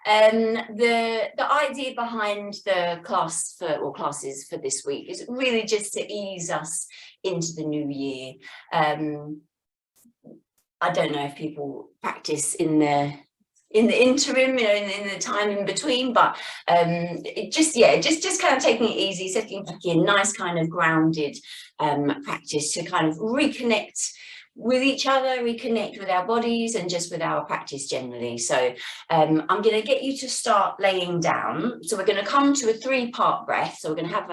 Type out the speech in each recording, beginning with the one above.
The idea behind the classes for this week is really just to ease us into the new year. I don't know if people practice in the interim, you know, in the time in between, but just kind of taking it easy, settling back in, nice kind of grounded practice to kind of reconnect with each other, reconnect with our bodies, and just with our practice generally. So I'm going to get you to start laying down. So we're going to come to a 3-part breath. So we're going to have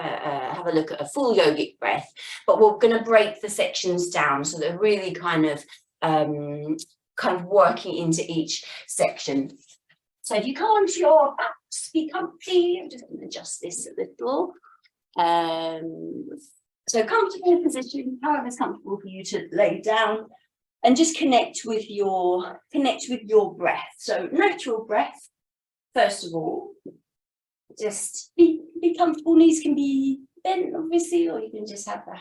a look at a full yogic breath, but we're going to break the sections down so they're really kind of working into each section. So if you come onto your backs, be comfy. I'm just going to adjust this a little. So comfortable position, however it's comfortable for you to lay down, and just connect with your breath. So natural breath, first of all. Just be comfortable. Knees can be bent, obviously, or you can just have the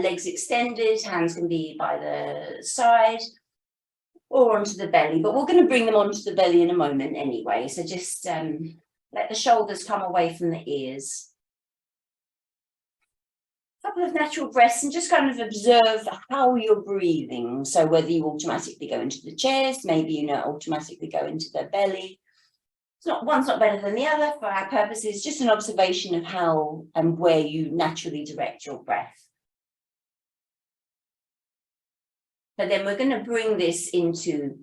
legs extended. Hands can be by the side or onto the belly, but we're going to bring them onto the belly in a moment anyway. So just let the shoulders come away from the ears. Couple of natural breaths, and just kind of observe how you're breathing. So whether you automatically go into the chest, maybe you automatically go into the belly. One's not better than the other for our purposes, just an observation of how and where you naturally direct your breath. But then we're going to bring this into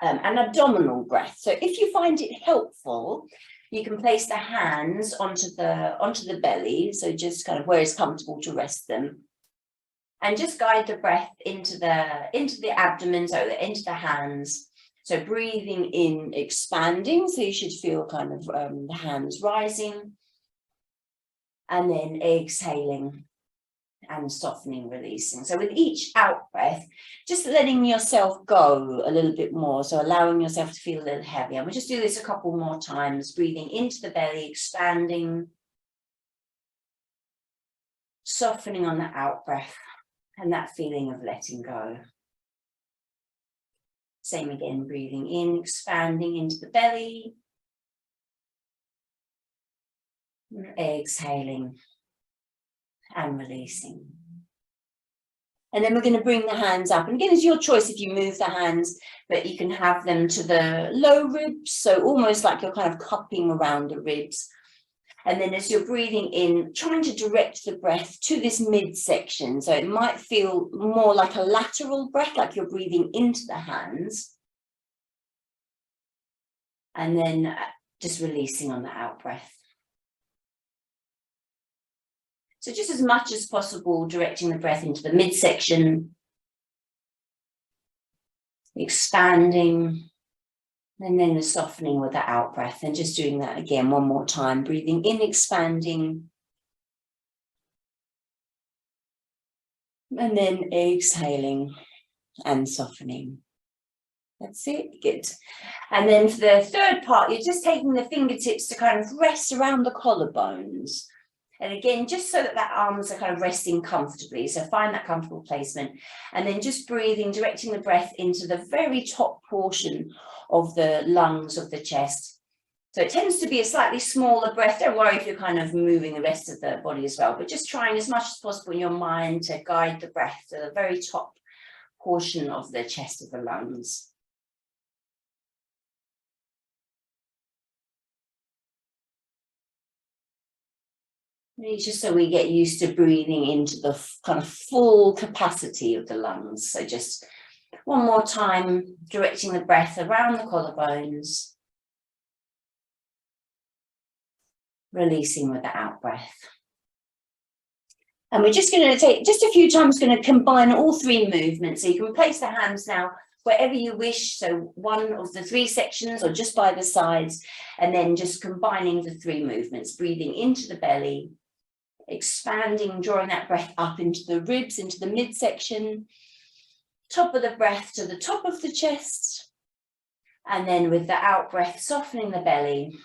an abdominal breath. So if you find it helpful, you can place the hands onto the belly, so just kind of where it's comfortable to rest them, and just guide the breath into the abdomen, so into the hands. So breathing in, expanding, so you should feel kind of the hands rising, and then exhaling and softening, releasing. So with each out breath, just letting yourself go a little bit more, so allowing yourself to feel a little heavier. We'll just do this a couple more times, breathing into the belly, expanding, softening on the out breath, and that feeling of letting go. Same again, breathing in, expanding into the belly, exhaling and releasing. And then we're going to bring the hands up. And again, it's your choice if you move the hands, but you can have them to the low ribs, so almost like you're kind of cupping around the ribs. And then as you're breathing in, trying to direct the breath to this midsection. So it might feel more like a lateral breath, like you're breathing into the hands. And then just releasing on the out breath. So just as much as possible, directing the breath into the midsection, expanding, and then the softening with the out breath. And just doing that again one more time, breathing in, expanding, and then exhaling and softening. That's it, good. And then for the third part, you're just taking the fingertips to kind of rest around the collarbones. And again, just so that the arms are kind of resting comfortably. So find that comfortable placement. And then just breathing, directing the breath into the very top portion of the lungs of the chest. So it tends to be a slightly smaller breath. Don't worry if you're kind of moving the rest of the body as well, but just trying as much as possible in your mind to guide the breath to the very top portion of the chest of the lungs. Just so we get used to breathing into the kind of full capacity of the lungs. So just one more time, directing the breath around the collarbones, releasing with the out breath. And we're just going to take just a few times, going to combine all 3 movements. So you can place the hands now wherever you wish, so one of the 3 sections or just by the sides, and then just combining the 3 movements, breathing into the belly, expanding, drawing that breath up into the ribs, into the midsection, top of the breath to the top of the chest, and then with the out breath, softening the belly,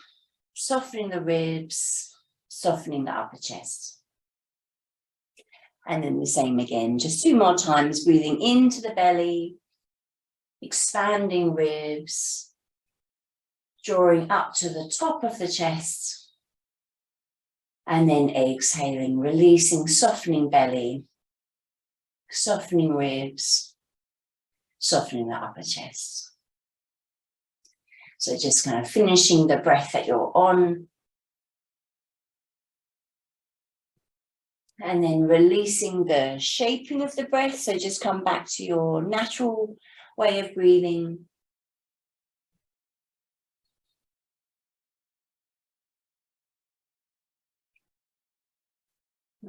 softening the ribs, softening the upper chest. And then the same again, just 2 more times, breathing into the belly, expanding ribs, drawing up to the top of the chest. And then exhaling, releasing, softening belly, softening ribs, softening the upper chest. So just kind of finishing the breath that you're on. And then releasing the shaping of the breath. So just come back to your natural way of breathing.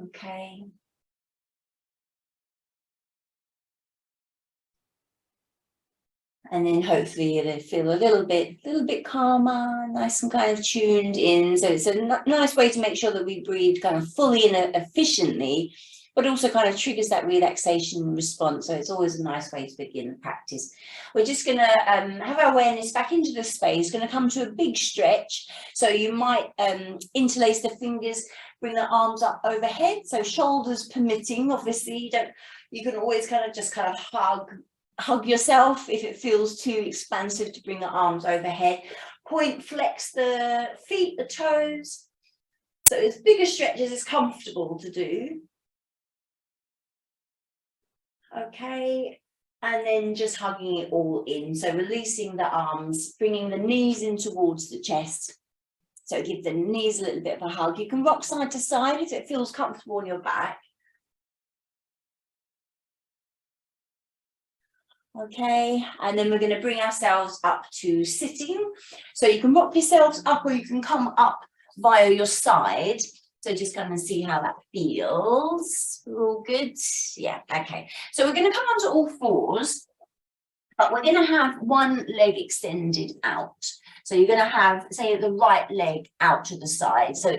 Okay. And then hopefully it'll feel a little bit calmer, nice and kind of tuned in. So it's a nice way to make sure that we breathe kind of fully and efficiently, but also kind of triggers that relaxation response. So it's always a nice way to begin the practice. We're just going to have our awareness back into the space, going to come to a big stretch. So you might interlace the fingers, bring the arms up overhead. So shoulders permitting, obviously, you can always kind of hug yourself if it feels too expansive to bring the arms overhead. Point, flex the feet, the toes. So as big a stretch as is comfortable to do. Okay, and then just hugging it all in. So releasing the arms, bringing the knees in towards the chest. So give the knees a little bit of a hug. You can rock side to side if it feels comfortable on your back. Okay, and then we're going to bring ourselves up to sitting. So you can rock yourselves up or you can come up via your side. So just kind of see how that feels. All good? Yeah, okay. So we're going to come onto all fours, but we're going to have one leg extended out. So you're going to have, say, the right leg out to the side. So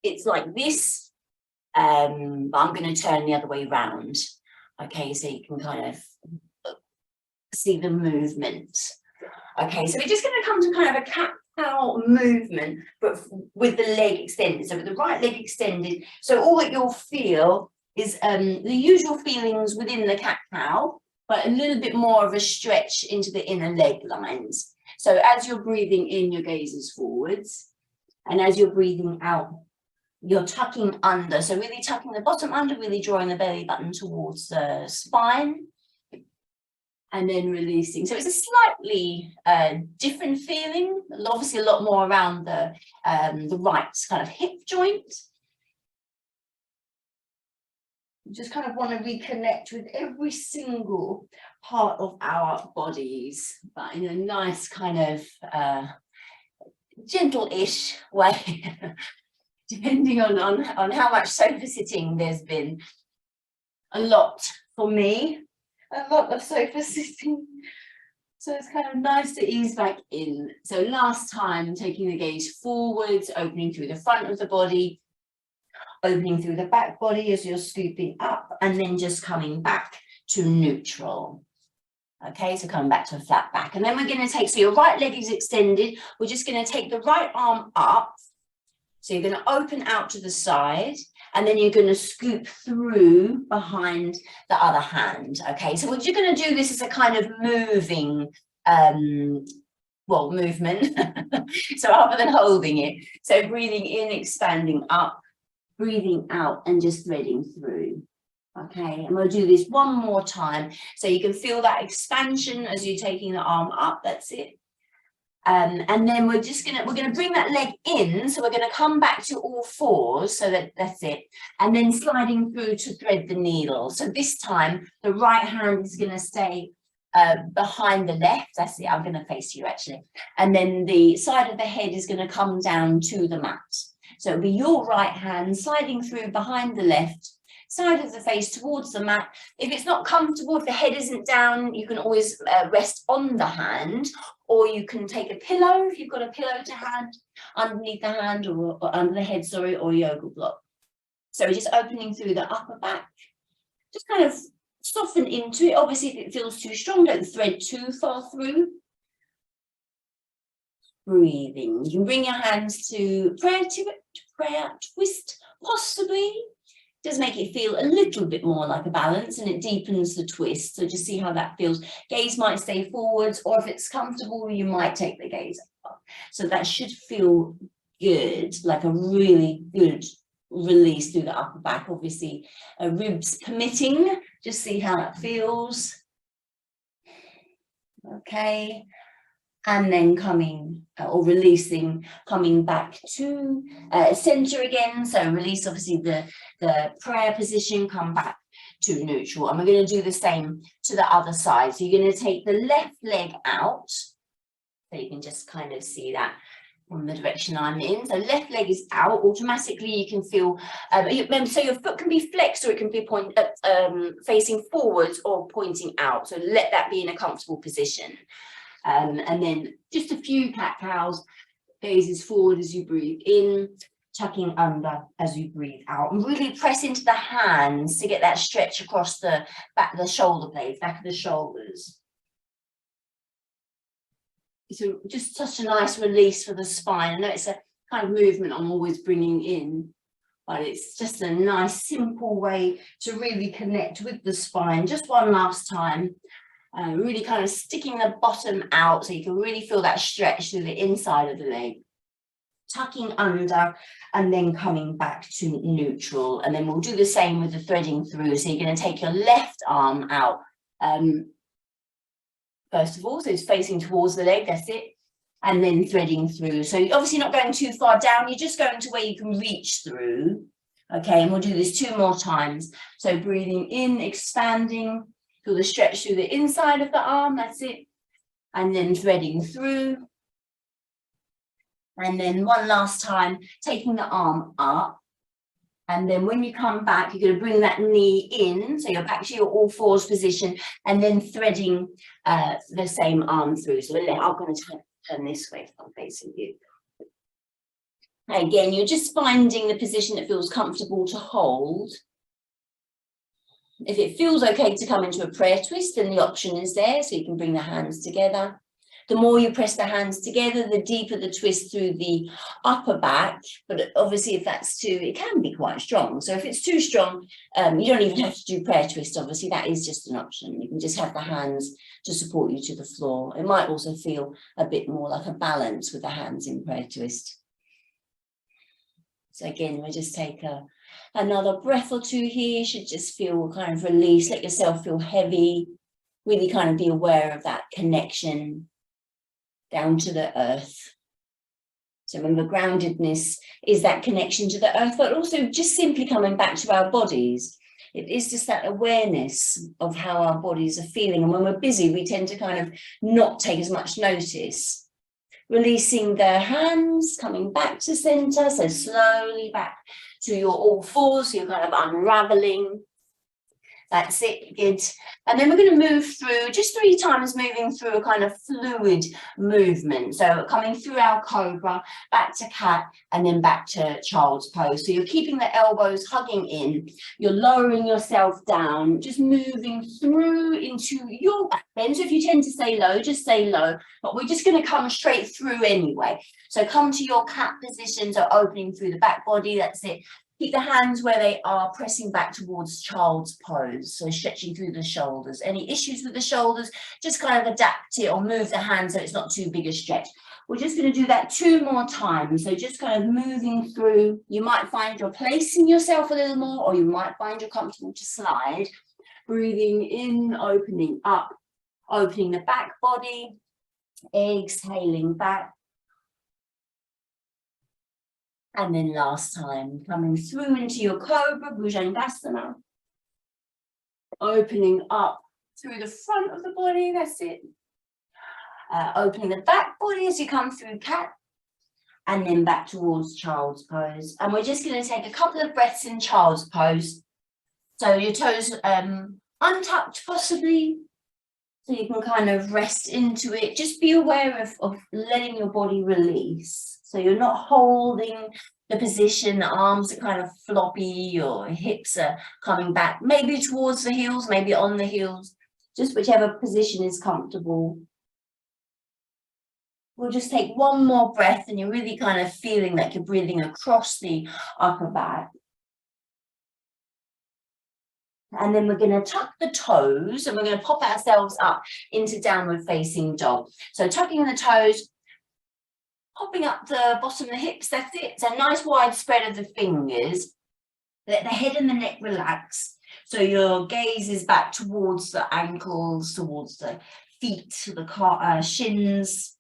it's like this, but I'm going to turn the other way round. Okay, so you can kind of see the movement. Okay, so we're just going to come to kind of a cat-cow movement, but with the leg extended. So with the right leg extended. So all that you'll feel is the usual feelings within the cat-cow, but a little bit more of a stretch into the inner leg lines. So as you're breathing in, your gaze is forwards. And as you're breathing out, you're tucking under. So really tucking the bottom under, really drawing the belly button towards the spine. And then releasing. So it's a slightly different feeling, obviously a lot more around the right kind of hip joint. You just kind of want to reconnect with every single part of our bodies, but in a nice kind of gentle-ish way, depending on how much sofa sitting there's been. A lot for me. A lot of sofa sitting, so it's kind of nice to ease back in. So last time, taking the gaze forwards, opening through the front of the body, opening through the back body as you're scooping up, and then just coming back to neutral. Okay, so coming back to a flat back, and then we're going to take, so your right leg is extended, we're just going to take the right arm up. So you're going to open out to the side, and then you're going to scoop through behind the other hand. Okay, so what you're going to do this as a kind of moving, movement. So rather than holding it, so breathing in, expanding up, breathing out, and just threading through. Okay, and we'll do this one more time. So you can feel that expansion as you're taking the arm up. That's it. And then we're going to bring that leg in, so we're going to come back to all fours, so that's it, and then sliding through to thread the needle. So this time the right hand is going to stay behind the left. That's it, I'm going to face you actually, and then the side of the head is going to come down to the mat. So it'll be your right hand sliding through behind the left, side of the face towards the mat. If it's not comfortable, if the head isn't down, you can always rest on the hand, or you can take a pillow if you've got a pillow to hand underneath the hand, or under the head, sorry, or yoga block. So we're just opening through the upper back, just kind of soften into it. Obviously, if it feels too strong, don't thread too far through. Breathing. You can bring your hands to prayer twist, possibly. does make it feel a little bit more like a balance, and it deepens the twist. So just see how that feels. Gaze might stay forwards, or if it's comfortable, you might take the gaze up. So that should feel good, like a really good release through the upper back. Obviously, ribs permitting. Just see how that feels. Okay. And then coming or releasing, coming back to center again. So release obviously the prayer position, come back to neutral. And we're going to do the same to the other side. So you're going to take the left leg out. So you can just kind of see that from the direction I'm in. So left leg is out. Automatically you can feel, so your foot can be flexed, or it can be facing forwards or pointing out. So let that be in a comfortable position. And then just a few cat-cows, gazes forward as you breathe in, tucking under as you breathe out. And really press into the hands to get that stretch across the back of the shoulder blades, back of the shoulders. So just such a nice release for the spine. I know it's a kind of movement I'm always bringing in, but it's just a nice, simple way to really connect with the spine. Just one last time. Really kind of sticking the bottom out so you can really feel that stretch through the inside of the leg. Tucking under and then coming back to neutral. And then we'll do the same with the threading through. So you're going to take your left arm out. First of all, so it's facing towards the leg, that's it. And then threading through. So you're obviously not going too far down. You're just going to where you can reach through. Okay, and we'll do this 2 more times. So breathing in, expanding. Feel the stretch through the inside of the arm, that's it. And then threading through. And then one last time, taking the arm up. And then when you come back, you're going to bring that knee in. So you're back to your all fours position, and then threading the same arm through. So I'm going to turn this way if I'm facing you. Again, you're just finding the position that feels comfortable to hold. If it feels okay to come into a prayer twist, then the option is there, so you can bring the hands together. The more you press the hands together, the deeper the twist through the upper back. But obviously, if that's it can be quite strong. So if it's too strong, you don't even have to do prayer twist. Obviously, that is just an option. You can just have the hands to support you to the floor. It might also feel a bit more like a balance with the hands in prayer twist. So again, we'll just take another breath or 2 here. You should just feel kind of release. Let yourself feel heavy. Really kind of be aware of that connection down to the earth. So remember, groundedness is that connection to the earth, but also just simply coming back to our bodies. It is just that awareness of how our bodies are feeling. And when we're busy, we tend to kind of not take as much notice. Releasing the hands, coming back to center. So slowly back to your all fours. So you're kind of unraveling. That's it, good. And then we're going to move through, just 3 times moving through a kind of fluid movement. So coming through our cobra, back to cat, and then back to child's pose. So you're keeping the elbows hugging in, you're lowering yourself down, just moving through into your back bend. So if you tend to stay low, just stay low, but we're just going to come straight through anyway. So come to your cat position, so opening through the back body, that's it. Keep the hands where they are, pressing back towards child's pose, so stretching through the shoulders. Any issues with the shoulders, just kind of adapt it or move the hands so it's not too big a stretch. We're just going to do that 2 more times, so just kind of moving through. You might find you're placing yourself a little more, or you might find you're comfortable to slide. Breathing in, opening up, opening the back body, exhaling back. And then last time, coming through into your Cobra, Bhujangasana. Opening up through the front of the body, that's it. Opening the back body as you come through cat. And then back towards child's pose. And we're just going to take a couple of breaths in child's pose. So your toes untucked possibly. So you can kind of rest into it. Just be aware of letting your body release. So you're not holding the position, the arms are kind of floppy, your hips are coming back, maybe towards the heels, maybe on the heels, just whichever position is comfortable. We'll just take 1 more breath, and you're really kind of feeling like you're breathing across the upper back. And then we're going to tuck the toes and we're going to pop ourselves up into downward facing dog. So tucking the toes, popping up the bottom of the hips, that's it. So nice wide spread of the fingers. Let the head and the neck relax. So your gaze is back towards the ankles, towards the feet, the shins,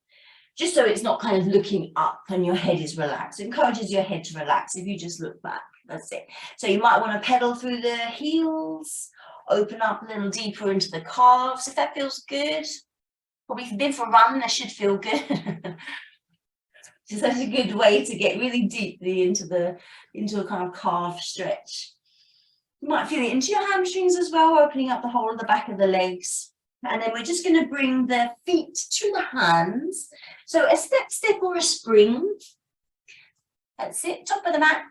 just so it's not kind of looking up and your head is relaxed. It encourages your head to relax if you just look back. That's it. So you might want to pedal through the heels, open up a little deeper into the calves, if that feels good. Probably if you've been for a run, that should feel good. It's such a good way to get really deeply into a kind of calf stretch. You might feel it into your hamstrings as well, opening up the whole of the back of the legs. And then we're just going to bring the feet to the hands. So a step or a spring. That's it, top of the mat.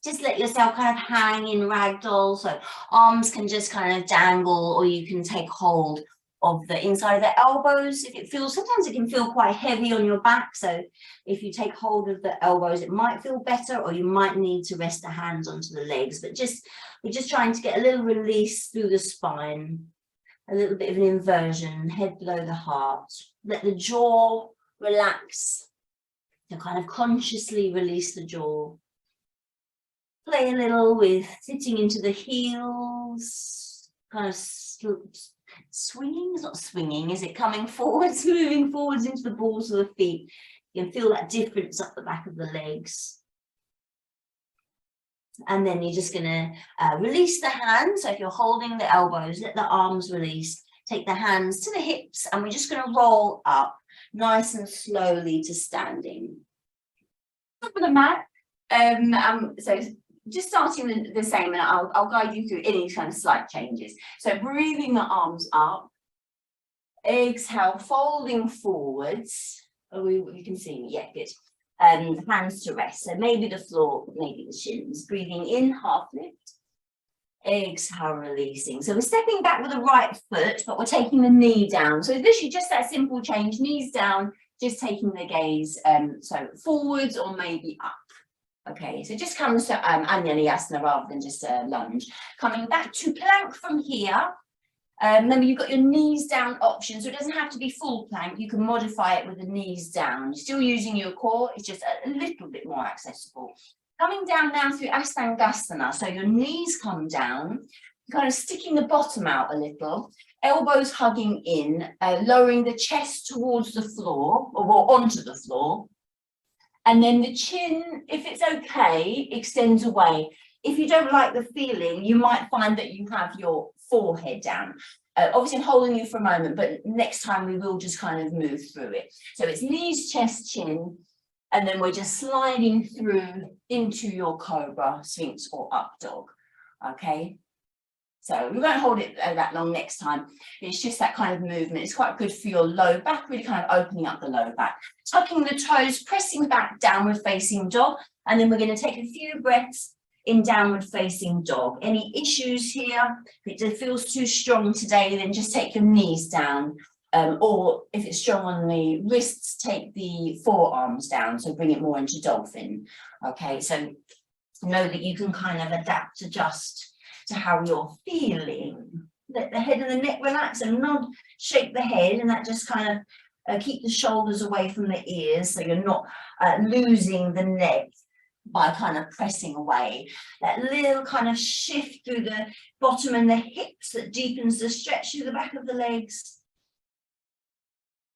Just let yourself kind of hang in ragdoll. So arms can just kind of dangle, or you can take hold of the inside of the elbows. If it feels, sometimes it can feel quite heavy on your back. So if you take hold of the elbows, it might feel better, or you might need to rest the hands onto the legs. But we're just trying to get a little release through the spine, a little bit of an inversion, head below the heart. Let the jaw relax. So kind of consciously release the jaw. Play a little with sitting into the heels, kind of swinging. It's not swinging, is it? Coming forwards, moving forwards into the balls of the feet. You can feel that difference up the back of the legs. And then you're just going to release the hands. So if you're holding the elbows, let the arms release. Take the hands to the hips, and we're just going to roll up nice and slowly to standing. Top of the mat. So just starting the same, and I'll guide you through any kind of slight changes. So breathing the arms up, exhale, folding forwards. Oh, you can see me, yeah, good. Hands to rest, so maybe the floor, maybe the shins. Breathing in, half lift. Exhale, releasing. So we're stepping back with the right foot, but we're taking the knee down. So literally just that simple change, knees down, just taking the gaze, so forwards or maybe up. Okay, so just comes to Anjaneyasana rather than just a lunge. Coming back to plank from here. Remember, you've got your knees down option, so it doesn't have to be full plank. You can modify it with the knees down. You're still using your core, it's just a little bit more accessible. Coming down now through Astangasana, so your knees come down, kind of sticking the bottom out a little, elbows hugging in, lowering the chest towards the floor, or onto the floor. And then the chin, if it's okay, extends away. If you don't like the feeling, you might find that you have your forehead down. Obviously, I'm holding you for a moment, but next time we will just kind of move through it. So it's knees, chest, chin, and then we're just sliding through into your cobra, sphinx, or up dog. Okay. So we won't hold it that long next time. It's just that kind of movement. It's quite good for your low back, really kind of opening up the low back. Tucking the toes, pressing back, downward facing dog. And then we're going to take a few breaths in downward facing dog. Any issues here? If it feels too strong today, then just take your knees down. Or if it's strong on the wrists, take the forearms down. So bring it more into dolphin. Okay, so know that you can kind of adapt, adjust to how you're feeling. Let the head and the neck relax and nod, shake the head, and that just kind of keep the shoulders away from the ears, so you're not losing the neck by kind of pressing away. That little kind of shift through the bottom and the hips that deepens the stretch through the back of the legs.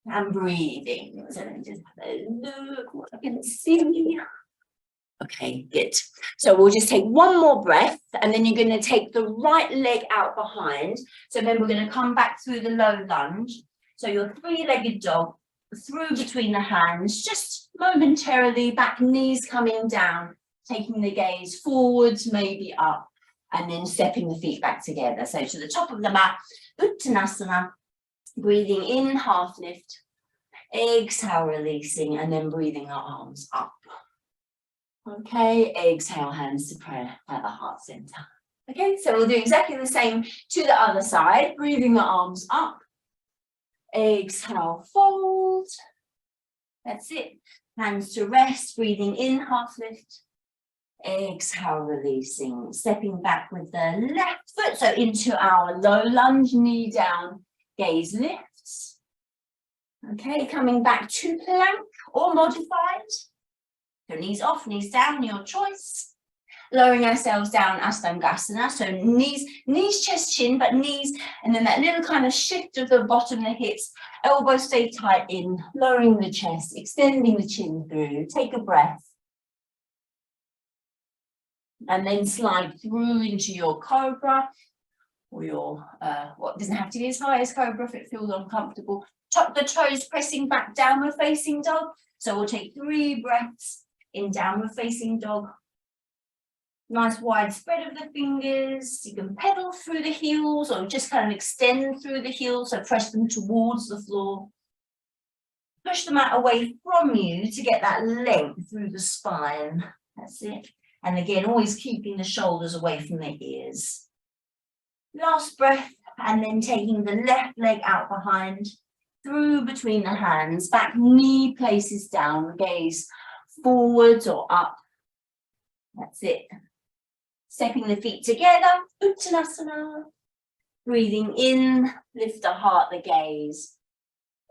And breathing. So let me just have a look what I can see. Okay, good. So we'll just take one more breath, and then you're going to take the right leg out behind. So then we're going to come back through the low lunge. So your three-legged dog through between the hands, just momentarily, back knees coming down, taking the gaze forwards, maybe up, and then stepping the feet back together. So to the top of the mat, Uttanasana, breathing in, half lift, exhale, releasing, and then breathing our arms up. Okay, exhale, hands to prayer at the heart center. Okay, so we'll do exactly the same to the other side, breathing the arms up. Exhale, fold. That's it. Hands to rest, breathing in, half lift. Exhale, releasing, stepping back with the left foot, so into our low lunge, knee down, gaze lifts. Okay, coming back to plank or modified. So knees off, knees down, your choice. Lowering ourselves down, Astangasana, so knees, chest, chin, but knees, and then that little kind of shift of the bottom of the hips, elbows stay tight in, lowering the chest, extending the chin through, take a breath. And then slide through into your cobra, or your, what doesn't have to be as high as cobra if it feels uncomfortable. Tuck the toes, pressing back, downward facing dog. So we'll take 3 breaths in downward facing dog. Nice wide spread of the fingers. You can pedal through the heels or just kind of extend through the heels, so press them towards the floor. Push them out away from you to get that length through the spine. That's it. And again, always keeping the shoulders away from the ears. Last breath, and then taking the left leg out behind, through between the hands, back knee places down, gaze forwards or up. That's it. Stepping the feet together, Uttanasana. Breathing in, lift the heart, the gaze.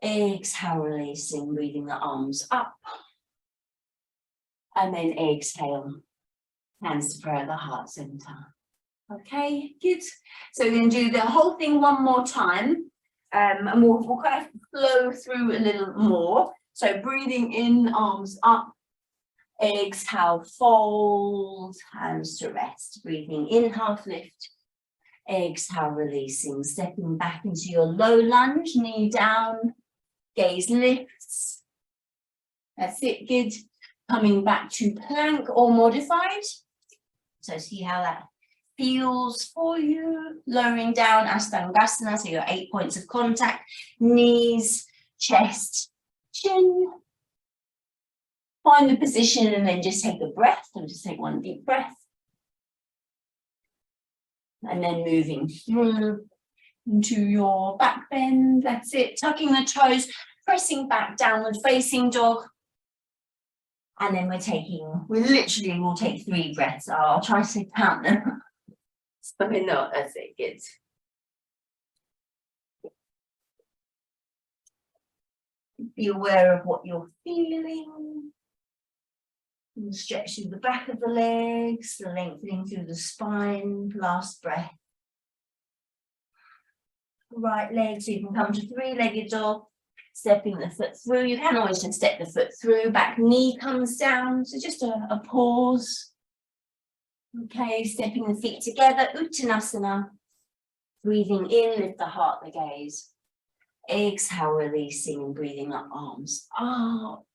Exhale, releasing, breathing the arms up. And then exhale, hands to prayer at the heart center. Okay, good. So we're going to do the whole thing one more time. And we'll kind of flow through a little more. So breathing in, arms up. Exhale, fold, hands to rest. Breathing in, half lift. Exhale, releasing, stepping back into your low lunge, knee down, gaze lifts. That's it, good. Coming back to plank or modified. So see how that feels for you. Lowering down, Astangasana, so your 8 points of contact. Knees, chest, chin. Find the position and then just take a breath. So just take one deep breath. And then moving through into your back bend. That's it. Tucking the toes, pressing back, downward facing dog. And then we'll take 3 breaths. I'll try to count them. So no, that's it, good. Be aware of what you're feeling. And stretch through the back of the legs, the lengthening through the spine. Last breath. Right leg, so you can come to 3-legged dog, stepping the foot through. You can always just step the foot through, back knee comes down, so just a pause. Okay, stepping the feet together, Uttanasana. Breathing in, lift the heart, the gaze. Exhale, releasing and breathing up, arms up.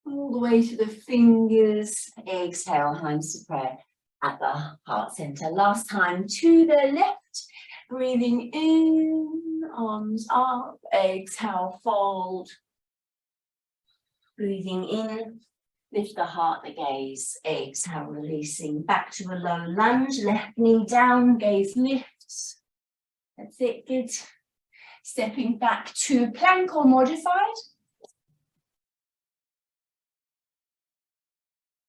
All the way to the fingers. Exhale, hands to prayer at the heart center. Last time to the left. Breathing in, arms up. Exhale, fold. Breathing in, lift the heart, the gaze. Exhale, releasing back to a low lunge. Left knee down, gaze lifts. That's it, good. Stepping back to plank or modified.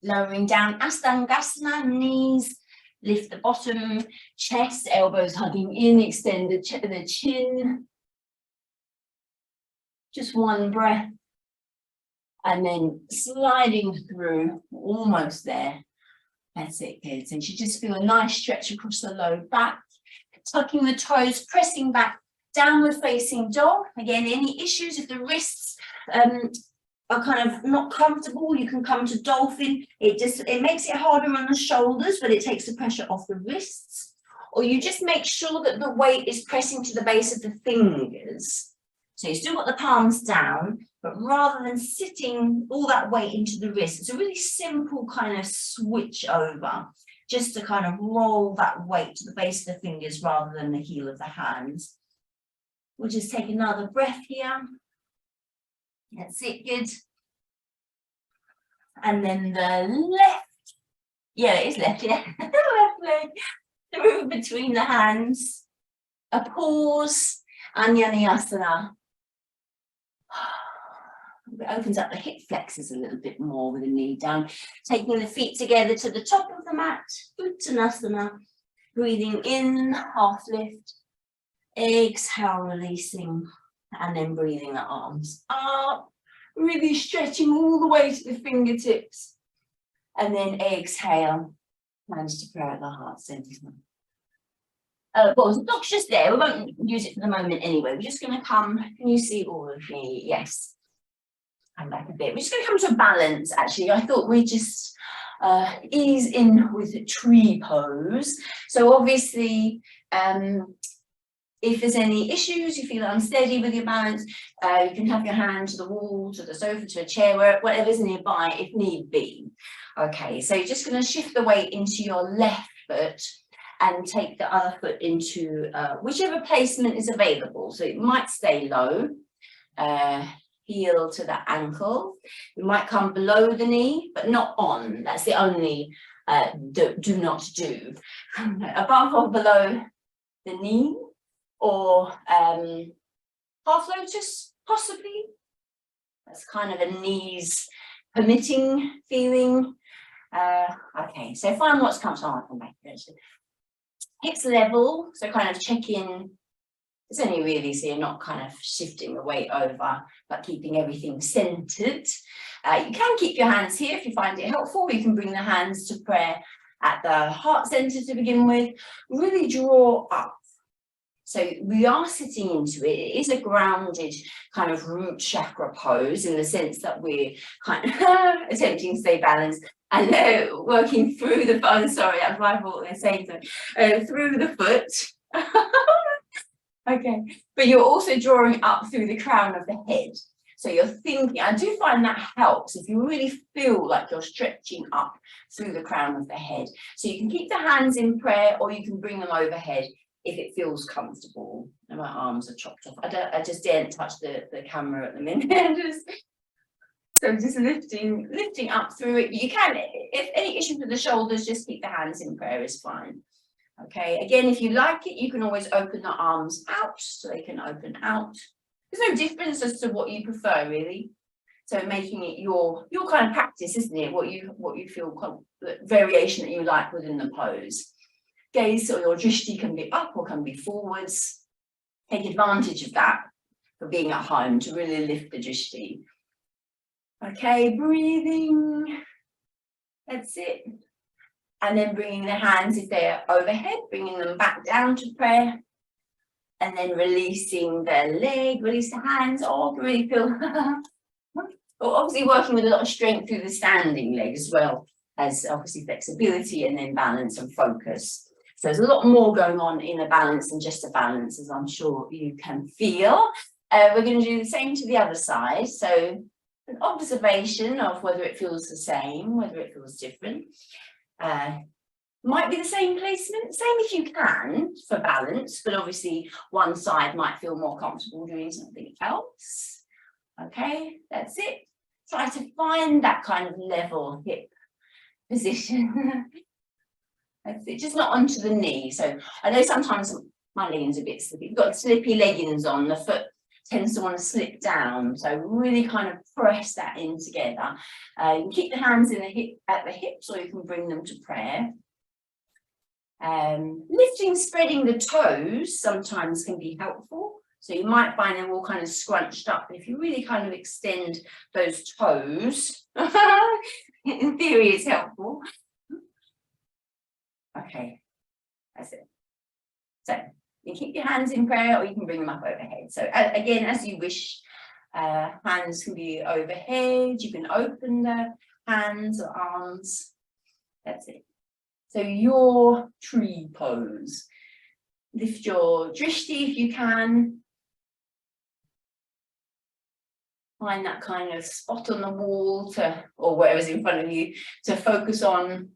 Lowering down, Astangasana, knees, lift the bottom, chest, elbows hugging in, extend the chin. Just one breath. And then sliding through, almost there. That's it, kids. And you just feel a nice stretch across the low back. Tucking the toes, pressing back, downward facing dog. Again, any issues if the wrists are kind of not comfortable, you can come to dolphin. It makes it harder on the shoulders, but it takes the pressure off the wrists. Or you just make sure that the weight is pressing to the base of the fingers. So you've still got the palms down, but rather than sitting all that weight into the wrist, it's a really simple kind of switch over, just to kind of roll that weight to the base of the fingers rather than the heel of the hands. We'll just take another breath here. That's it, good. And then the left, yeah, it is left, yeah. Left leg through between the hands. A pause, Anjaneyasana. It opens up the hip flexors a little bit more with the knee down. Taking the feet together to the top of the mat, Uttanasana. Breathing in, half lift. Exhale, releasing. And then breathing the arms up. Really stretching all the way to the fingertips. And then exhale. Hands to prayer at the heart center. Well, the dog's just there. We won't use it for the moment anyway. We're just going to come. Can you see all of me? Yes. Come back a bit. We're just going to come to a balance, actually. I thought we'd just ease in with the tree pose. So obviously, if there's any issues, you feel unsteady with your balance, you can have your hand to the wall, to the sofa, to a chair, whatever's nearby, if need be. Okay, so you're just going to shift the weight into your left foot and take the other foot into whichever placement is available. So it might stay low, heel to the ankle. You might come below the knee, but not on. That's the only do not do. Above or below the knee, or half lotus, possibly. That's kind of a knees permitting feeling. Okay, so find what's comfortable. I'll come back here. Hips level, so kind of check in. It's only really so you're not kind of shifting the weight over, but keeping everything centered. You can keep your hands here if you find it helpful. You can bring the hands to prayer at the heart center to begin with. Really draw up. So we are sitting into it. It is a grounded kind of root chakra pose in the sense that we're kind of attempting to stay balanced and working through the foot. Sorry, that's my fault. They're saying so. Through the foot. Okay, but you're also drawing up through the crown of the head. So you're thinking, I do find that helps if you really feel like you're stretching up through the crown of the head. So you can keep the hands in prayer or you can bring them overhead if it feels comfortable. And my arms are chopped off. I just daren't touch the camera at the minute. So just lifting up through it. You can, if any issues with the shoulders, just keep the hands in prayer is fine. Okay, again, if you like it, you can always open the arms out so they can open out. There's no difference as to what you prefer, really. So making it your kind of practice, isn't it? What you feel, variation that you like within the pose. Gaze or your drishti can be up or can be forwards. Take advantage of that for being at home to really lift the drishti. Okay, breathing. That's it. And then bringing the hands, if they're overhead, bringing them back down to prayer. And then releasing the leg, release the hands. Oh, I really feel. Obviously working with a lot of strength through the standing leg as well as obviously flexibility and then balance and focus. So there's a lot more going on in a balance than just a balance, as I'm sure you can feel. We're going to do the same to the other side. So an observation of whether it feels the same, whether it feels different. Might be the same placement, same if you can for balance, but obviously one side might feel more comfortable doing something else. Okay, that's it. Try to find that kind of level hip position. That's it, just not onto the knee. So I know sometimes my leggings are a bit slippy. You've got slippy leggings on, the foot tends to want to slip down. So really kind of press that in together. You can keep the hands in at the hips or you can bring them to prayer. Lifting, spreading the toes sometimes can be helpful. So you might find them all kind of scrunched up. If you really kind of extend those toes, in theory it's helpful. Okay, that's it. So you keep your hands in prayer or you can bring them up overhead. So again, as you wish, hands can be overhead. You can open the hands or arms. That's it. So your tree pose. Lift your drishti if you can. Find that kind of spot on the wall or whatever's in front of you to focus on.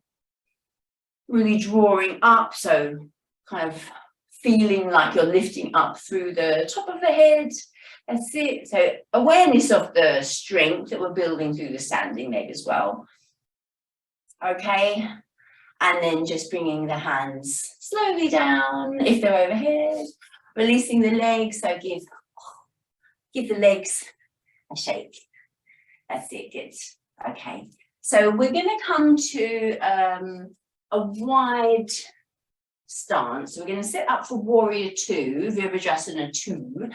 Really drawing up, so kind of feeling like you're lifting up through the top of the head. That's it. So awareness of the strength that we're building through the standing leg as well. Okay, and then just bringing the hands slowly down if they're overhead, releasing the legs. So give the legs a shake. That's it, good. Okay, so we're going to come to a wide stance. We're going to set up for warrior 2, Virabhadrasana 2.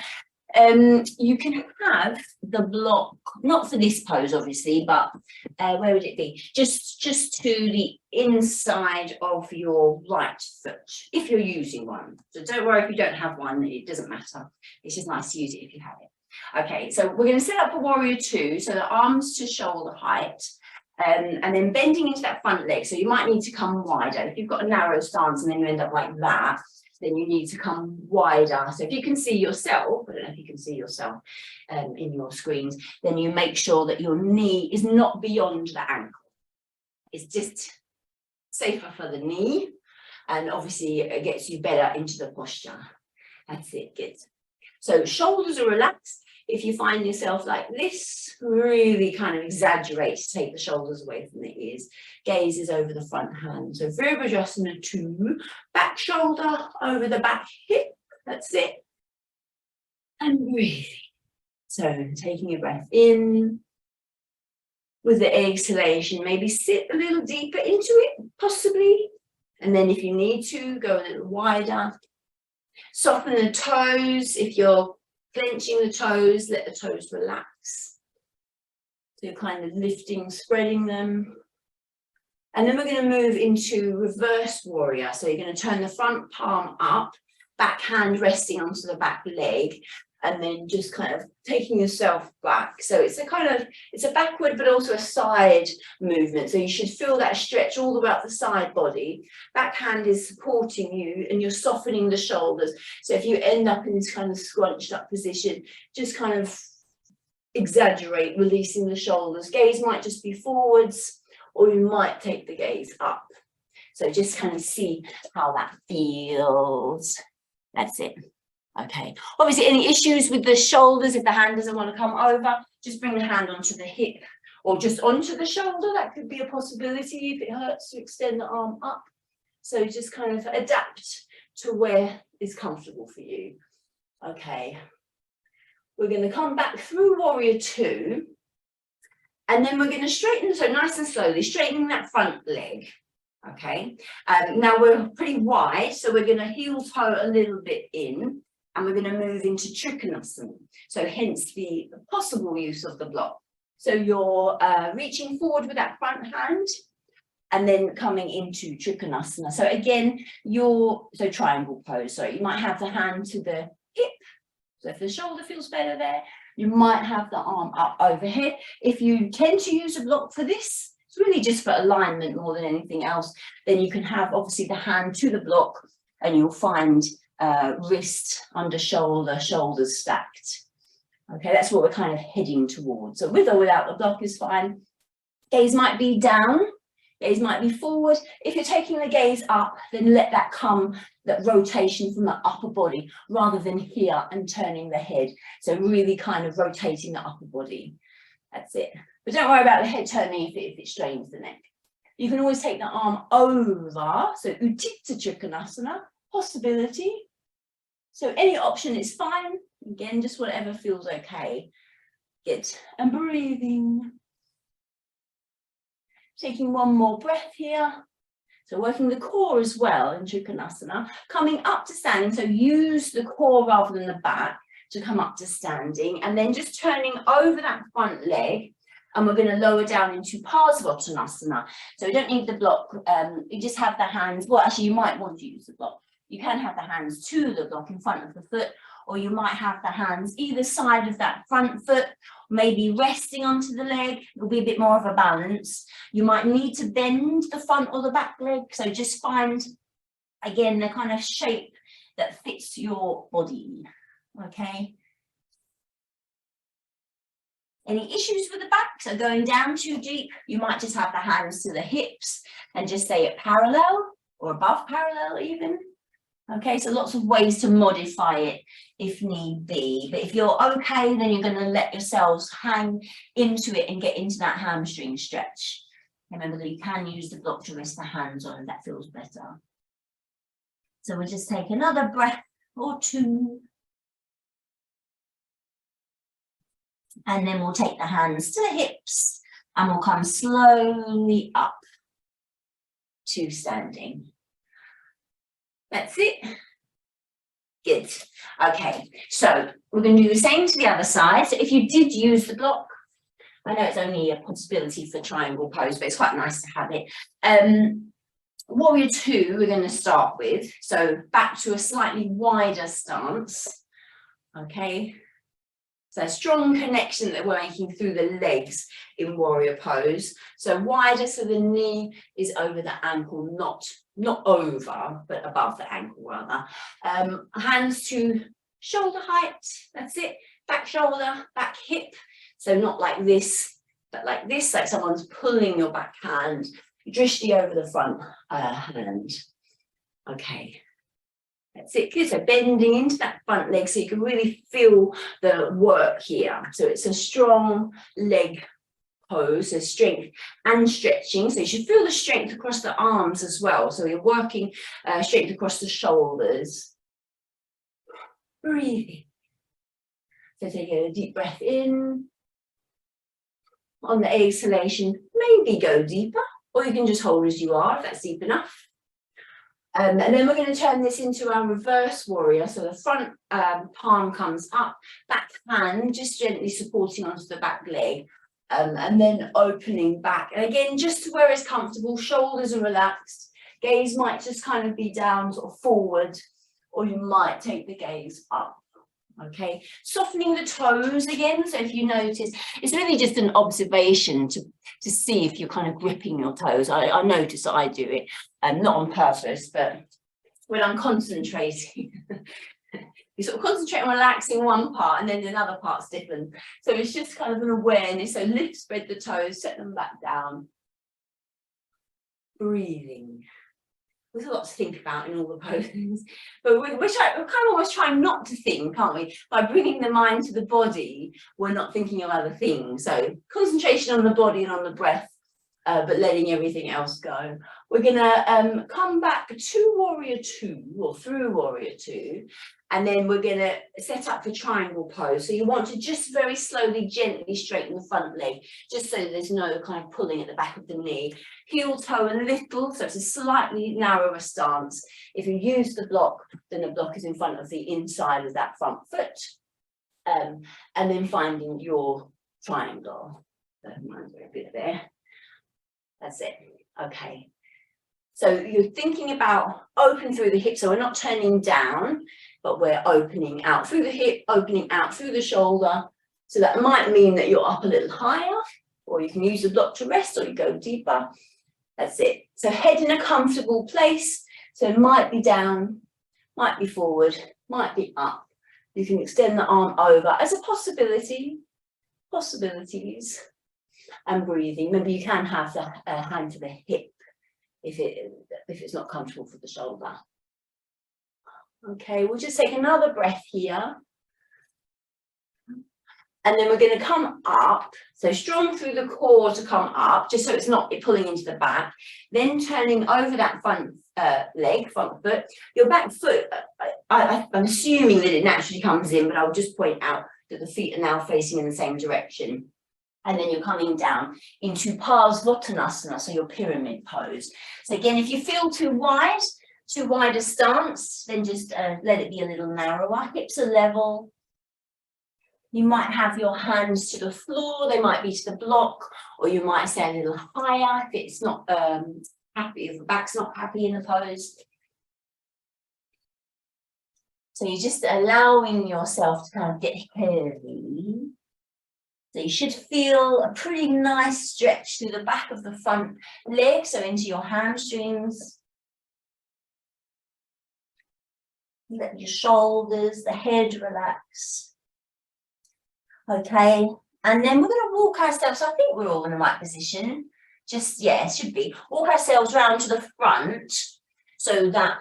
You can have the block, not for this pose obviously, but where would it be? Just to the inside of your right foot, if you're using one. So don't worry if you don't have one, it doesn't matter. It's just nice to use it if you have it. Okay, so we're going to set up for warrior 2, so the arms to shoulder height. And then bending into that front leg, so you might need to come wider. If you've got a narrow stance and then you end up like that, then you need to come wider. So if you can see yourself, I don't know if you can see yourself in your screens, then you make sure that your knee is not beyond the ankle. It's just safer for the knee, and obviously it gets you better into the posture. That's it, good. So shoulders are relaxed. If you find yourself like this, really kind of exaggerate to take the shoulders away from the ears. Gaze is over the front hand. So Virabhadrasana 2, back shoulder over the back hip. That's it. And breathing. So taking a breath in. With the exhalation, maybe sit a little deeper into it, possibly. And then if you need to, go a little wider. Soften the toes. If you're clenching the toes, let the toes relax. So you're kind of lifting, spreading them. And then we're going to move into reverse warrior. So you're going to turn the front palm up, back hand resting onto the back leg, and then just kind of taking yourself back. So it's a backward but also a side movement. So you should feel that stretch all the way up the side body. Back hand is supporting you and you're softening the shoulders. So if you end up in this kind of scrunched up position, just kind of exaggerate, releasing the shoulders. Gaze might just be forwards, or you might take the gaze up. So just kind of see how that feels. That's it. Okay, obviously any issues with the shoulders, if the hand doesn't want to come over, just bring the hand onto the hip or just onto the shoulder. That could be a possibility if it hurts to extend the arm up. So just kind of adapt to where is comfortable for you. Okay, we're going to come back through warrior 2, and then we're going to straighten, so nice and slowly, straightening that front leg. Okay, now we're pretty wide, so we're going to heel toe a little bit in. And we're going to move into Trikonasana. So hence the possible use of the block. So you're reaching forward with that front hand and then coming into Trikonasana. So again, so triangle pose. So you might have the hand to the hip. So if the shoulder feels better there, you might have the arm up overhead. If you tend to use a block for this, it's really just for alignment more than anything else. Then you can have obviously the hand to the block and you'll find wrist under shoulder, shoulders stacked. Okay, that's what we're kind of heading towards. So with or without the block is fine. Gaze might be down, gaze might be forward. If you're taking the gaze up, then let that come, that rotation from the upper body rather than here and turning the head. So really kind of rotating the upper body. That's it. But don't worry about the head turning if it strains the neck. You can always take the arm over, so Utthita Trikonasana, possibility. So any option is fine. Again, just whatever feels okay. Good. And breathing. Taking one more breath here. So working the core as well in Trikonasana. Coming up to standing. So use the core rather than the back to come up to standing. And then just turning over that front leg. And we're going to lower down into Parsvottanasana. So we don't need the block. You just have the hands. Well, actually, you might want to use the block. You can have the hands to the block in front of the foot, or you might have the hands either side of that front foot, maybe resting onto the leg. It'll be a bit more of a balance. You might need to bend the front or the back leg. So just find, again, the kind of shape that fits your body. Okay. Any issues with the back? So going down too deep, you might just have the hands to the hips and just stay at parallel or above parallel even. Okay, so lots of ways to modify it if need be. But if you're okay, then you're going to let yourselves hang into it and get into that hamstring stretch. Remember that you can use the block to rest the hands on if that feels better. So we'll just take another breath or two. And then we'll take the hands to the hips and we'll come slowly up to standing. That's it. Good. Okay, so we're going to do the same to the other side. So if you did use the block, I know it's only a possibility for triangle pose, but it's quite nice to have it. Warrior two, we're going to start with. So back to a slightly wider stance. Okay. So a strong connection that we're making through the legs in warrior pose. So wider, so the knee is over the ankle, not over, but above the ankle rather. Hands to shoulder height, that's it. Back shoulder, back hip. So not like this, but like this, like someone's pulling your back hand, drishti over the front hand. Okay. That's it. Good. So bending into that front leg so you can really feel the work here. So it's a strong leg pose, so strength and stretching. So you should feel the strength across the arms as well. So you're working strength across the shoulders. Breathing. So take a deep breath in. On the exhalation, maybe go deeper, or you can just hold as you are if that's deep enough. And then we're going to turn this into our reverse warrior. So the front palm comes up, back hand just gently supporting onto the back leg, and then opening back. And again, just to where it's comfortable, shoulders are relaxed. Gaze might just kind of be down, sort of forward, or you might take the gaze up. Okay, softening the toes again. So if you notice, it's really just an observation to see if you're kind of gripping your toes. I notice that I do it, not on purpose, but when I'm concentrating, you sort of concentrate on relaxing one part and then another part's different. So it's just kind of an awareness. So lift, spread the toes, set them back down. Breathing. There's a lot to think about in all the poses, but we're kind of always trying not to think, aren't we? By bringing the mind to the body, we're not thinking of other things. So concentration on the body and on the breath, but letting everything else go. We're going to come back to warrior two, or through warrior two, and then we're going to set up for triangle pose. So you want to just very slowly, gently straighten the front leg, just so there's no kind of pulling at the back of the knee. Heel toe a little, so it's a slightly narrower stance. If you use the block, then the block is in front of the inside of that front foot. And then finding your triangle. So mine's a bit there. That's it. Okay. So you're thinking about open through the hip. So we're not turning down, but we're opening out through the hip, opening out through the shoulder. So that might mean that you're up a little higher, or you can use the block to rest, or you go deeper. That's it. So head in a comfortable place. So it might be down, might be forward, might be up. You can extend the arm over as a possibility. Possibilities. And breathing. Maybe you can have the hand to the hip if it's not comfortable for the shoulder. Okay, we'll just take another breath here. And then we're going to come up, so strong through the core to come up, just so it's not pulling into the back. Then turning over that front leg, front foot. Your back foot, I'm assuming that it naturally comes in, but I'll just point out that the feet are now facing in the same direction. And then you're coming down into Parsvottanasana, so your pyramid pose. So again, if you feel too wide a stance, then just let it be a little narrower. Hips are level. You might have your hands to the floor, they might be to the block, or you might stay a little higher if it's not happy, if the back's not happy in the pose. So you're just allowing yourself to kind of get heavy. So you should feel a pretty nice stretch through the back of the front leg, so into your hamstrings. Let your shoulders, the head relax. Okay, and then we're going to walk ourselves, I think we're all in the right position. Just, yeah, it should be. Walk ourselves round to the front so that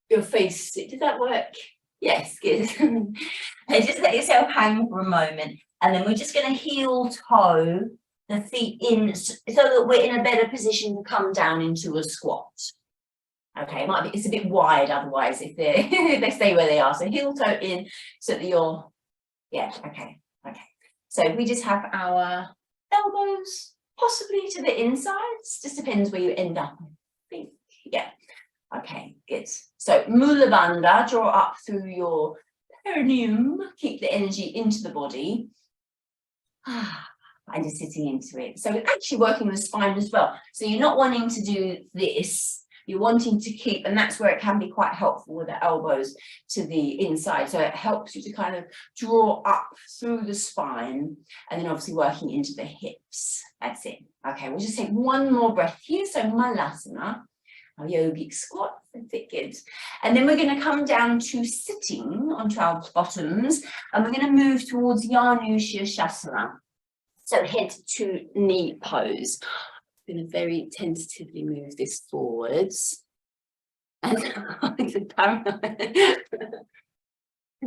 your face, did that work? Yes, good. And just let yourself hang for a moment. And then we're just going to heel toe the feet in so that we're in a better position to come down into a squat. Okay, it might be, it's a bit wide otherwise if they stay where they are. So heel toe in so that you're, yeah, okay. So we just have our elbows possibly to the insides, just depends where you end up, I think. Yeah, okay, good. So Mula Bandha, draw up through your perineum, keep the energy into the body. And just sitting into it. So actually working the spine as well. So you're not wanting to do this, you're wanting to keep, and that's where it can be quite helpful with the elbows to the inside. So it helps you to kind of draw up through the spine and then obviously working into the hips. That's it. Okay, we'll just take one more breath here. So Malasana, our yogic squat, good. And then we're going to come down to sitting onto our bottoms, and we're going to move towards Shasana. So head to knee pose. I'm going to very tentatively move this forwards. And it's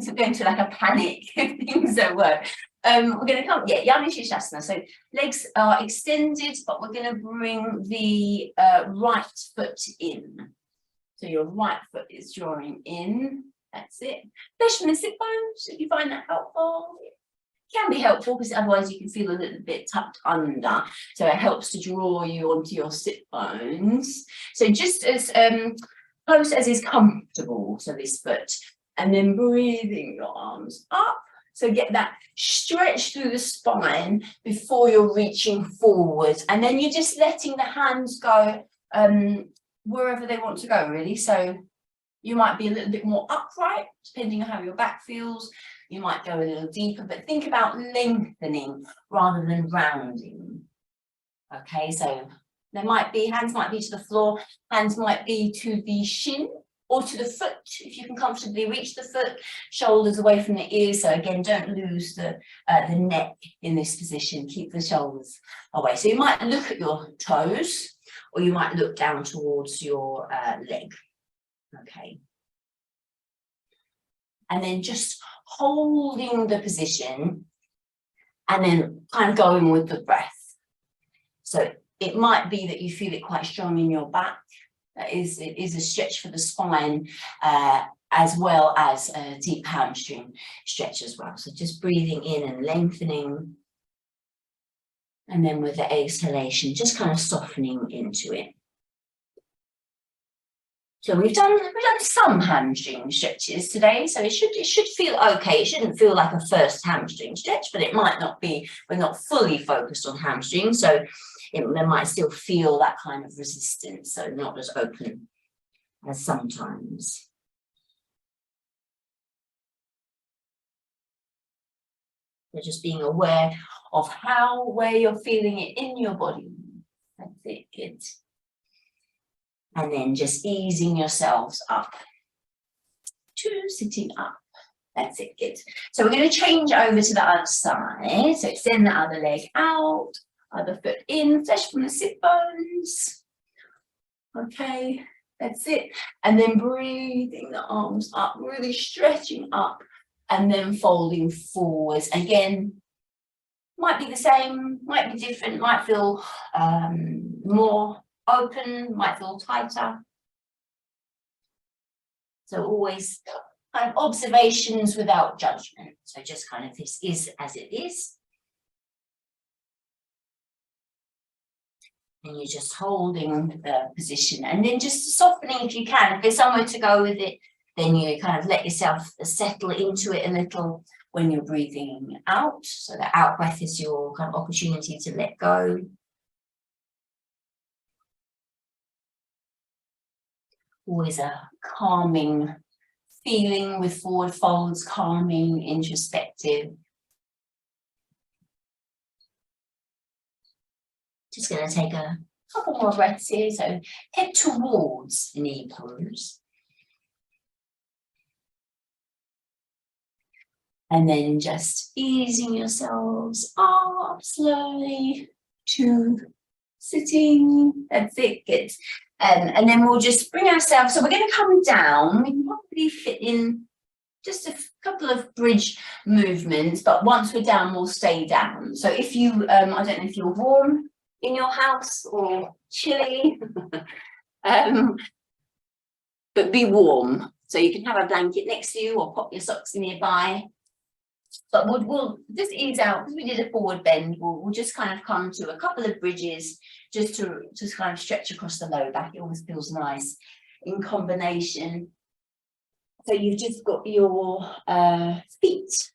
going to like a panic if things don't work. We're going to come, Shasana. So legs are extended, but we're going to bring the right foot in. So your right foot is drawing in. That's it. Flesh from the sit bones, if you find that helpful. Can be helpful because otherwise you can feel a little bit tucked under, so it helps to draw you onto your sit bones. So just as close as is comfortable, so this foot, and then breathing your arms up, so get that stretch through the spine before you're reaching forward, and then you're just letting the hands go wherever they want to go, really. So you might be a little bit more upright depending on how your back feels. You might go a little deeper, but think about lengthening rather than rounding. Okay, so there might be, hands might be to the floor, hands might be to the shin or to the foot, if you can comfortably reach the foot, shoulders away from the ears. So again, don't lose the neck in this position, keep the shoulders away. So you might look at your toes, or you might look down towards your leg. Okay. And then just holding the position and then kind of going with the breath. So it might be that you feel it quite strong in your back. It is a stretch for the spine, as well as a deep hamstring stretch as well. So just breathing in and lengthening. And then with the exhalation, just kind of softening into it. So we've done some hamstring stretches today, so it should feel okay. It shouldn't feel like a first hamstring stretch, but it might not be. We're not fully focused on hamstring, so they might still feel that kind of resistance, so not as open as sometimes. So just being aware of where you're feeling it in your body. That's it, good. And then just easing yourselves up to sitting up. That's it, good. So we're going to change over to the other side. So extend the other leg out, other foot in, flesh from the sit bones. Okay, that's it. And then breathing the arms up, really stretching up, and then folding forwards. Again, might be the same, might be different, might feel more open, might feel tighter. So always kind of observations without judgment. So just kind of this is as it is. And you're just holding the position and then just softening if you can. If there's somewhere to go with it, then you kind of let yourself settle into it a little when you're breathing out. So the out breath is your kind of opportunity to let go. Always a calming feeling with forward folds, calming, introspective. Just going to take a couple more breaths here. So head towards knee pose. And then just easing yourselves up slowly to sitting. That's it, good. And then we'll just bring ourselves, so we're going to come down. We can probably fit in just a couple of bridge movements, but once we're down, we'll stay down. So if you, I don't know if you're warm in your house or chilly, but be warm. So you can have a blanket next to you or pop your socks nearby. But we'll just ease out, because we did a forward bend, we'll just kind of come to a couple of bridges just to kind of stretch across the lower back. It always feels nice in combination. So you've just got your feet.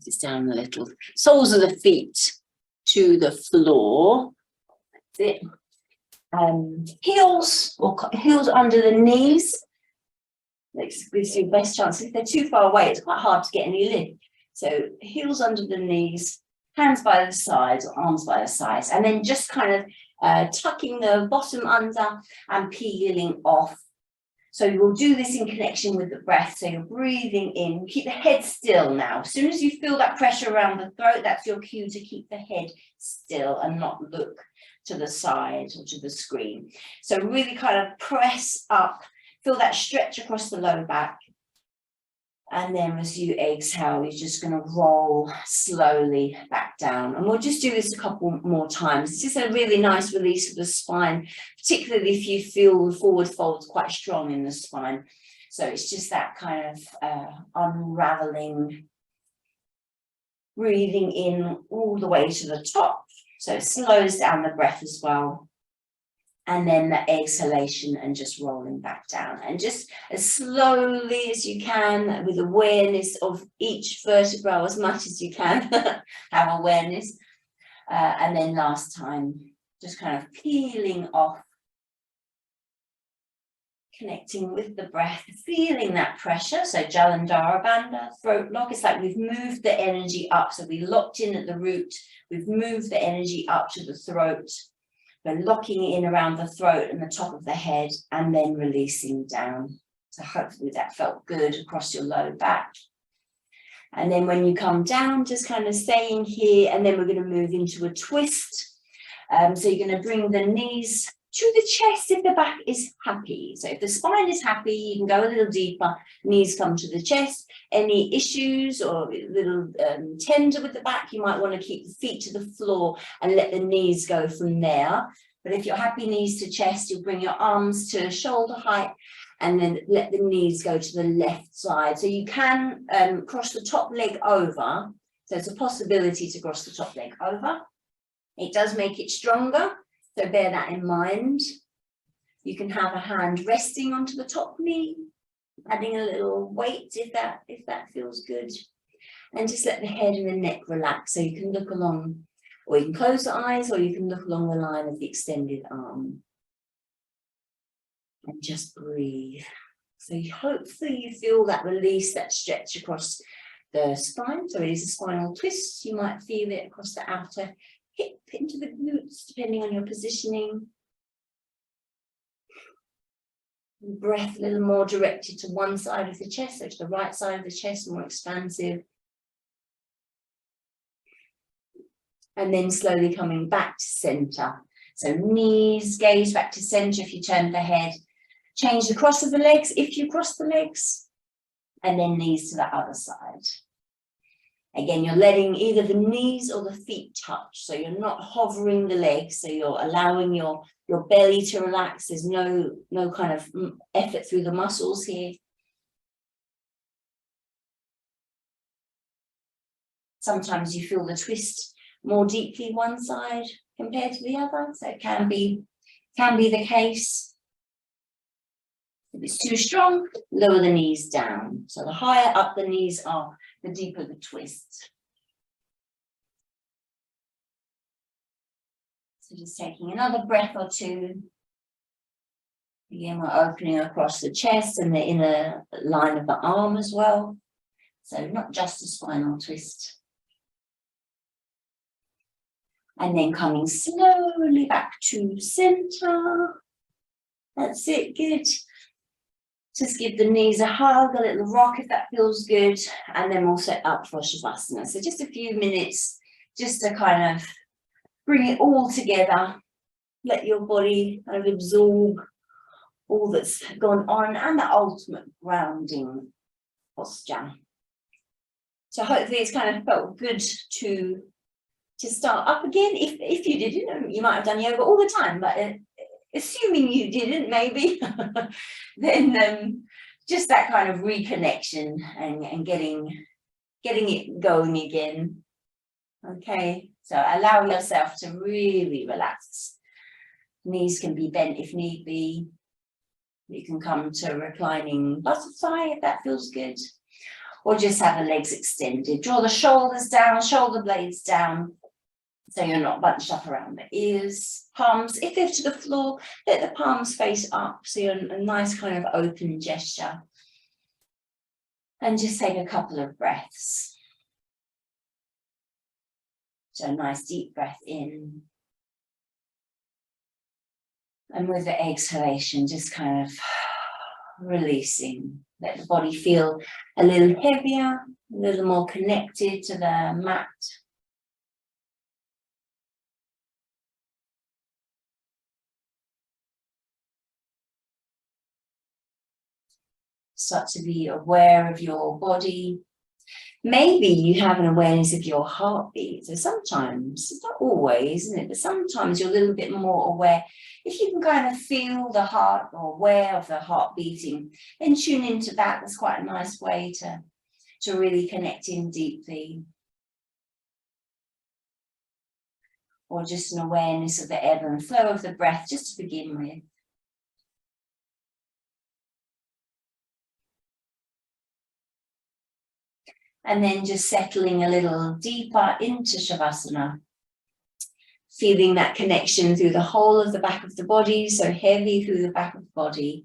Just down a little. Soles of the feet to the floor. That's it. Heels under the knees. This gives you the best chance. If they're too far away, it's quite hard to get any lift. So heels under the knees, hands by the sides, arms by the sides, and then just kind of tucking the bottom under and peeling off. So you will do this in connection with the breath. So you're breathing in, keep the head still now. As soon as you feel that pressure around the throat, that's your cue to keep the head still and not look to the side or to the screen. So really kind of press up. Feel that stretch across the lower back. And then as you exhale, you're just going to roll slowly back down. And we'll just do this a couple more times. It's just a really nice release of the spine, particularly if you feel the forward fold quite strong in the spine. So it's just that kind of unraveling, breathing in all the way to the top. So it slows down the breath as well. And then the exhalation and just rolling back down. And just as slowly as you can, with awareness of each vertebra as much as you can, have awareness. And then last time, just kind of peeling off, connecting with the breath, feeling that pressure. So Jalandhara Bandha, throat lock. It's like we've moved the energy up. So we locked in at the root. We've moved the energy up to the throat. We're locking in around the throat and the top of the head and then releasing down. So hopefully that felt good across your lower back. And then when you come down, just kind of staying here, and then we're going to move into a twist. So you're going to bring the knees to the chest if the back is happy. So if the spine is happy, you can go a little deeper, knees come to the chest. Any issues or a little tender with the back, you might want to keep the feet to the floor and let the knees go from there. But if you're happy knees to chest, you'll bring your arms to shoulder height and then let the knees go to the left side. So you can cross the top leg over. So it's a possibility to cross the top leg over. It does make it stronger. So bear that in mind. You can have a hand resting onto the top knee, adding a little weight if that feels good. And just let the head and the neck relax. So you can look along, or you can close the eyes, or you can look along the line of the extended arm. And just breathe. So hopefully you feel that release, that stretch across the spine. So it is a spinal twist. You might feel it across the outer hip into the glutes, depending on your positioning. Breath a little more directed to one side of the chest, so to the right side of the chest, more expansive. And then slowly coming back to center. So knees, gaze back to center if you turn the head. Change the cross of the legs if you cross the legs. And then knees to the other side. Again, you're letting either the knees or the feet touch. So you're not hovering the legs. So you're allowing your belly to relax. There's no kind of effort through the muscles here. Sometimes you feel the twist more deeply one side compared to the other. So it can be the case. If it's too strong, lower the knees down. So the higher up the knees are, the deeper the twist. So just taking another breath or two. Again, we're opening across the chest and the inner line of the arm as well. So not just a spinal twist. And then coming slowly back to center. That's it, good. Just give the knees a hug, a little rock if that feels good, and then we'll set up for Shavasana. So just a few minutes just to kind of bring it all together. Let your body kind of absorb all that's gone on and the ultimate grounding posture. So hopefully it's kind of felt good to start up again. If you didn't, you might have done yoga all the time, but assuming you didn't, maybe, then just that kind of reconnection and getting it going again. Okay, so allow yourself to really relax. Knees can be bent if need be. You can come to reclining butterfly if that feels good. Or just have the legs extended. Draw the shoulders down, shoulder blades down, so you're not bunched up around the ears. Palms, if they're to the floor, let the palms face up, so you're a nice kind of open gesture. And just take a couple of breaths. So a nice deep breath in. And with the exhalation, just kind of releasing. Let the body feel a little heavier, a little more connected to the mat. Start to be aware of your body. Maybe you have an awareness of your heartbeat. So sometimes, it's not always, isn't it? But sometimes you're a little bit more aware. If you can kind of feel the heart or aware of the heart beating, then tune into that. That's quite a nice way to really connect in deeply. Or just an awareness of the ebb and flow of the breath, just to begin with. And then just settling a little deeper into Shavasana. Feeling that connection through the whole of the back of the body, so heavy through the back of the body.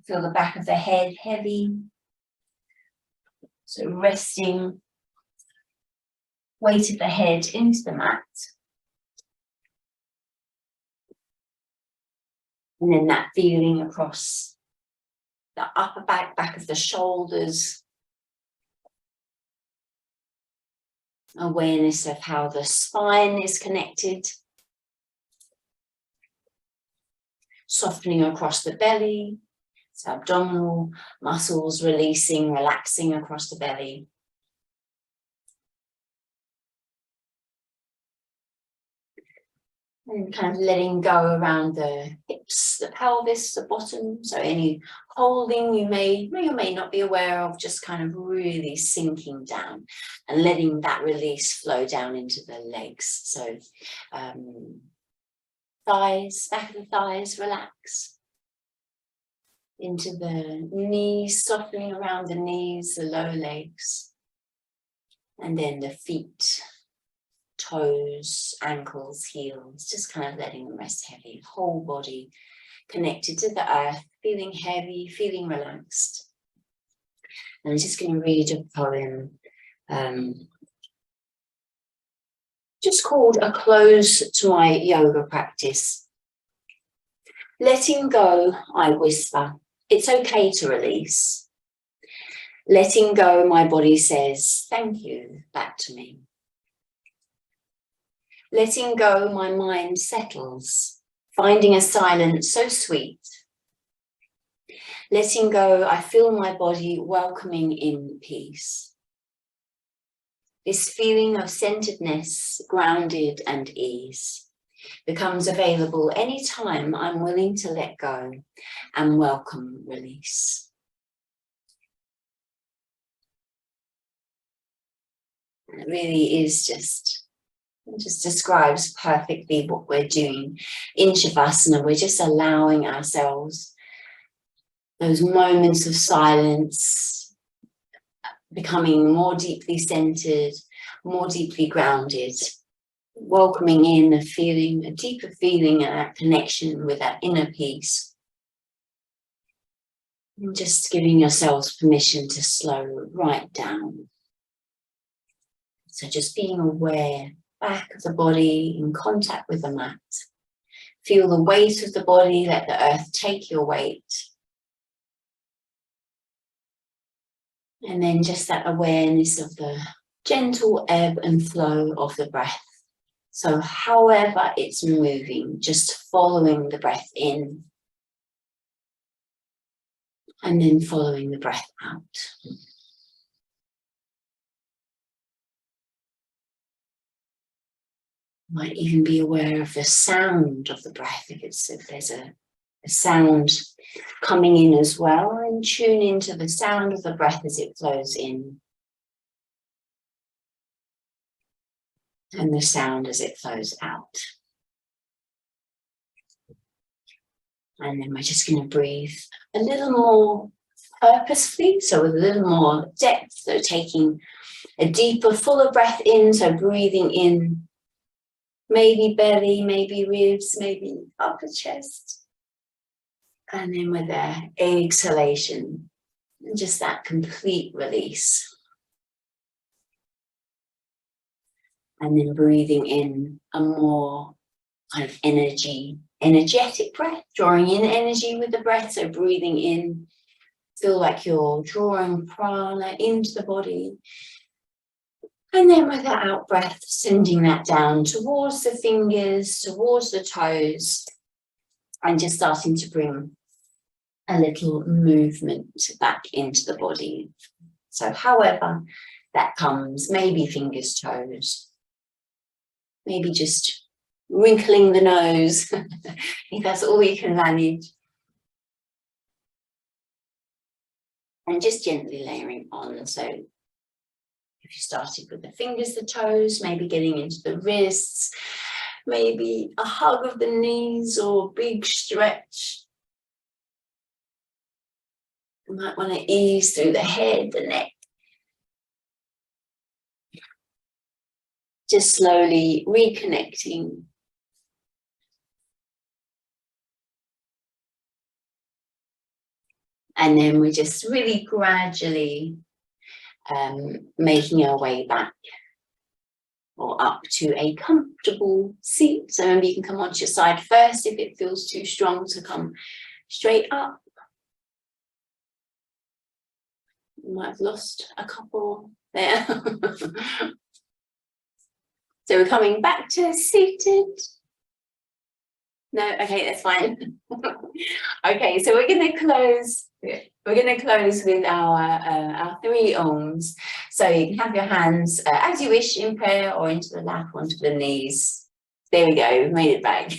Feel the back of the head heavy. So resting, weight of the head into the mat. And then that feeling across the upper back of the shoulders. Awareness of how the spine is connected. Softening across the belly. So abdominal muscles releasing, relaxing across the belly. And kind of letting go around the hips, the pelvis, the bottom. So any holding you may or may not be aware of, just kind of really sinking down and letting that release flow down into the legs. So thighs, back of the thighs, relax. Into the knees, softening around the knees, the lower legs. And then the feet. Toes, ankles, heels, just kind of letting them rest heavy, whole body connected to the earth, feeling heavy, feeling relaxed. And I'm just going to read a poem just called A Close to My Yoga Practice. Letting go, I whisper, it's okay to release. Letting go, my body says, thank you, back to me. Letting go, my mind settles, finding a silence so sweet. Letting go, I feel my body welcoming in peace. This feeling of centeredness, grounded and ease becomes available anytime I'm willing to let go and welcome release. And it really is just describes perfectly what we're doing in Shavasana. We're just allowing ourselves those moments of silence, becoming more deeply centered, more deeply grounded, welcoming in a feeling, a deeper feeling and a connection with that inner peace. And just giving yourselves permission to slow right down. So just being aware, back of the body in contact with the mat. Feel the weight of the body, let the earth take your weight. And then just that awareness of the gentle ebb and flow of the breath. So however it's moving, just following the breath in. And then following the breath out. Might even be aware of the sound of the breath if there's a the sound coming in as well, and tune into the sound of the breath as it flows in and the sound as it flows out. And then we're just going to breathe a little more purposefully, so with a little more depth, so taking a deeper, fuller breath in, so breathing in maybe belly, maybe ribs, maybe upper chest. And then with the exhalation, and just that complete release. And then breathing in a more kind of energetic breath, drawing in energy with the breath. So breathing in, feel like you're drawing prana into the body. And then with that out breath, sending that down towards the fingers, towards the toes, and just starting to bring a little movement back into the body. So however that comes, maybe fingers, toes, maybe just wrinkling the nose, if that's all you can manage. And just gently layering on. So if you started with the fingers, the toes, maybe getting into the wrists, maybe a hug of the knees or big stretch. You might want to ease through the head, the neck. Just slowly reconnecting. And then we're just really gradually making our way back or up to a comfortable seat. So maybe you can come onto your side first if it feels too strong to come straight up. You might have lost a couple there. So we're coming back to seated. No, okay, that's fine. Okay, so we're going to close. We're going to close with our 3 Oms. So you can have your hands as you wish in prayer or into the lap, onto the knees. There we go, we've made it back.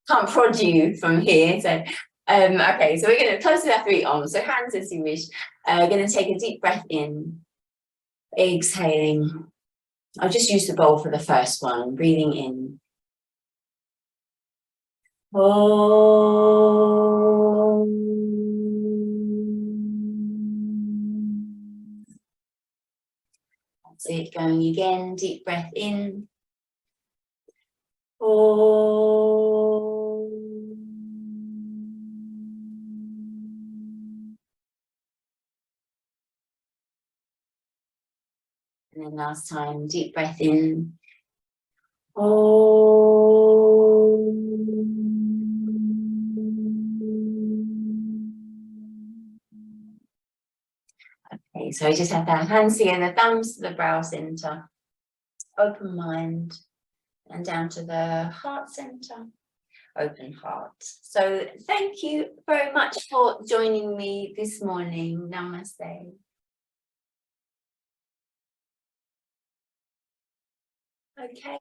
Can't prod you from here. So, okay, so we're going to close with our 3 Oms. So hands as you wish. We're going to take a deep breath in, exhaling. I'll just use the bowl for the first one, breathing in. That's it, going again, deep breath in. And then last time, deep breath in. Okay, so just have our hands together, thumbs to the brow center, open mind, and down to the heart center, open heart. So thank you very much for joining me this morning. Namaste. Okay.